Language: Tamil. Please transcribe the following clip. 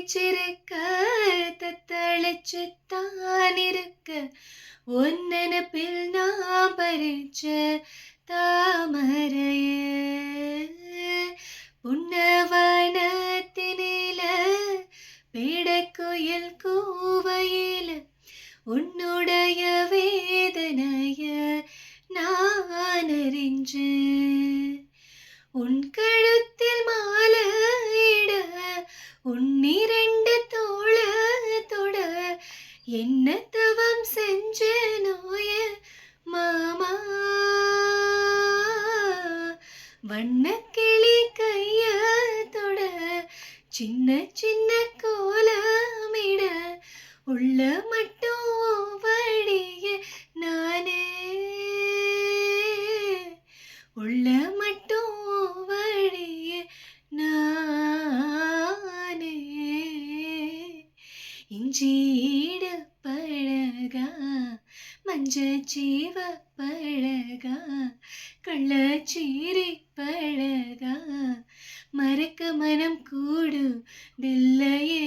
தவிச்சிருக்க தத்தளிச்சுத்தான் இருக்க உன் நினப்பில் நான் பறிச்ச தாமரைய புன்னவனத்தினில பிடக்குயில் கூவையில உன்னுடைய வேதனைய நான் அறிஞ்சேன். உன் கழுத்தில் மாலையிட உன்னிரண்டு தோள தொட என்ன தவம் செஞ்ச நோய மாமா வண்ணக்கிளி கைய தொட சின்ன சின்ன கோலமிட உள்ள மட்டும் வழிய நானே உள்ள மட்டும் வழிய நானே இஞ்சீட பழகா மஞ்சச்சீவ பழகா கள்ளச்சீரி பழகா மறக்க மனம் கூடுதில்லையே